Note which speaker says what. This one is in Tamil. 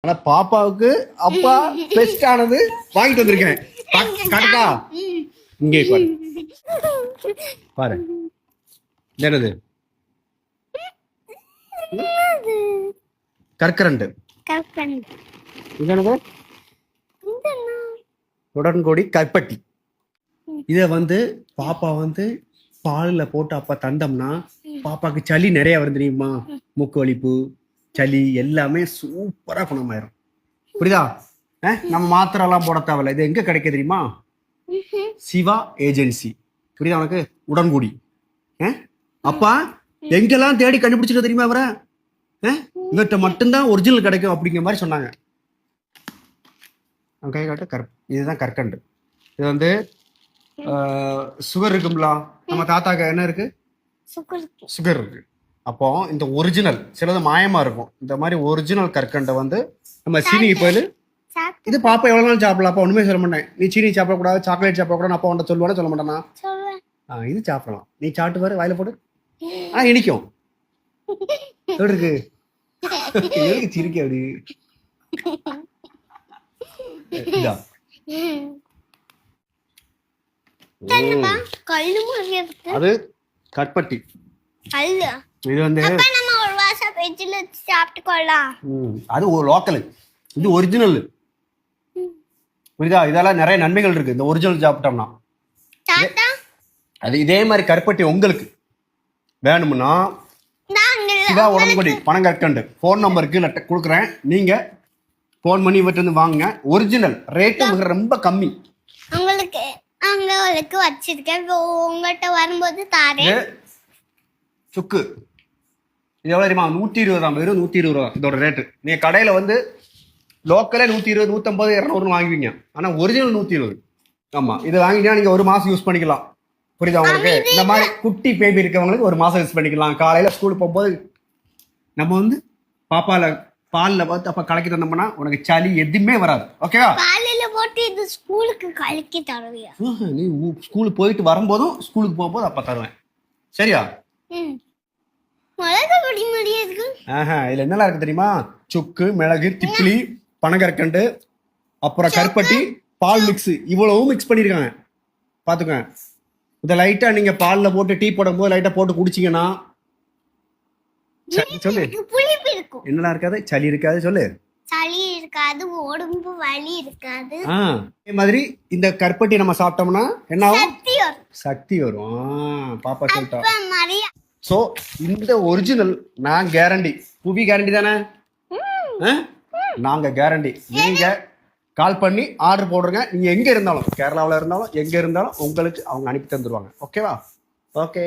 Speaker 1: ஆனா பாப்பாவுக்கு அப்பா பெஸ்ட் ஆனது வாங்கிட்டு வந்திருக்கேன். கரெக்டா? இங்கே பாரு பாரு, என்னது கற்கரண்டு. இது உடன்கொடி கற்பட்டி. இத பாப்பா பால்ல போட்டு அப்ப தந்தோம்னா பாப்பாக்கு சளி நிறைய வரும் தெரியுமா? மூக்கு வலிப்பு, சளி எல்லாமே சூப்பரா குணமாயிரும். புரியுதா? நம்ம மாத்திரை எல்லாம் போட தேவையில்ல. இது எங்க கிடைக்க தெரியுமா? சிவா ஏஜென்சி. புரியுதா உனக்கு? உடன்குடி. அப்பா எங்கெல்லாம் தேடி கண்டுபிடிச்சிட்டு தெரியுமா அவரை? இவர்கிட்ட மட்டும்தான் ஒரிஜினல் கிடைக்கும் அப்படிங்கிற மாதிரி சொன்னாங்க. கை காட்டு. இதுதான் கற்கண்டு. இது சுகர் இருக்கும்ல, நம்ம தாத்தாக்கு என்ன இருக்கு? சுகர் இருக்கு. அப்போ இந்த ஒரிஜினல் சிலது மாயமா இருக்கும். இந்த மாதிரி ஒரிஜினல் கற்கண்டை நம்ம சீனி போயிடு. இது பாப்பா எவ்வளவு நாள் சாப்பிடலாம். அப்பா ஒண்ணுமே சொல்ல மாட்டேன். நீ சீனி சாப்பிடக்கூடாது, சாக்லேட் சாப்பிடக்கூடாது. அப்பா உன்ட்ட சொல்லுவானே சொல்ல மாட்டேனா? இது சாப்பிடலாம். நீ சாப்பிட்டு பாரு, வாயில போட்டு. இனிக்கும். எப்படி இருக்கு? எதுக்கு சிரிக்க அப்படி? அது கற்பட்டி. இது அது ஒரு லோக்கல், இது ஒரிஜினல். புரியுதா? இதெல்லாம் நிறைய நன்மைகள் இருக்கு இந்த ஒரிஜினல் சாப்பிட்டோம்னா. அது இதே மாதிரி கற்பட்டி உங்களுக்கு வேணும்னா சிவா உடன்குடி பனங்கற்கண்டு போன் நம்பருக்கு கொடுக்குறேன். நீங்க போன் பண்ணி இவற்று வாங்குங்க. ஒரிஜினல் ரேட்டு ரொம்ப கம்மி.
Speaker 2: உங்களுக்கு வச்சிருக்கேன், உங்கள்கிட்ட வரும்போது தாரேன்.
Speaker 1: சுக்கு இது எவ்வளவு தெரியுமா? 120 வெறும் 120 ரூபா இதோட ரேட்டு. நீங்க கடையில லோக்கலே 120, 150, 200 வாங்குவீங்க. ஆனா ஒரிஜினல் 120. ஆமா, இது வாங்கிட்டா நீங்க ஒரு மாசம் யூஸ் பண்ணிக்கலாம். புரியுதா உங்களுக்கு? இந்த மாதிரி குட்டி பேபி இருக்கவங்களுக்கு ஒரு மாசம் யூஸ் பண்ணிக்கலாம். காலையில ஸ்கூலுக்கு போகும்போது நம்ம பால்ல பார்த்து அப்ப கலக்கி தந்தோம்னா உனக்கு சளி எதுவுமே வராது. ஓகேவா?
Speaker 2: பால்ல போட்டு இது ஸ்கூலுக்கு கலக்கி தருவியா?
Speaker 1: நீ ஸ்கூலுக்கு போயிட்டு வரும்போதும் ஸ்கூலுக்கு போகும்போது அப்ப தருவேன். சரியா?
Speaker 2: மிளகு பொடி மாதிரியே இருக்கு.
Speaker 1: இதுல என்னெல்லாம் இருக்கு தெரியுமா? சுக்கு, மிளகு, திப்பிலி, பனங்கற்கண்டு, அப்புறம் கற்பட்டி, பால் மிக்ஸ், இவ்வளவும் மிக்ஸ் பண்ணிருக்காங்க. பாத்துக்கோங்க. இதை லைட்டா நீங்க பால்ல போட்டு டீ போடும் போது லைட்டா போட்டு குடிச்சீங்கன்னா சொல்லு என்னெல்லாம் இருக்காது? சளி இருக்காது. சொல்லு.
Speaker 2: சளி இருக்காது, உடம்பு வலி இருக்காது.
Speaker 1: அதே மாதிரி இந்த கற்பட்டி நம்ம சாப்பிட்டோம்னா என்ன ஆகும்? சக்தி வரும். பாப்பா சொல்லிட்டா. சோ இந்த ஒரிஜினல் நான் கேரண்டி. புவி கேரண்டி தானே? நாங்க கேரண்டி. நீங்க கால் பண்ணி ஆர்டர் போடுங்க. நீங்க எங்க இருந்தாலும், கேரளாவில் இருந்தாலும் எங்க இருந்தாலும் உங்களுக்கு அவங்க அனுப்பி தந்துருவாங்க. ஓகேவா? ஓகே.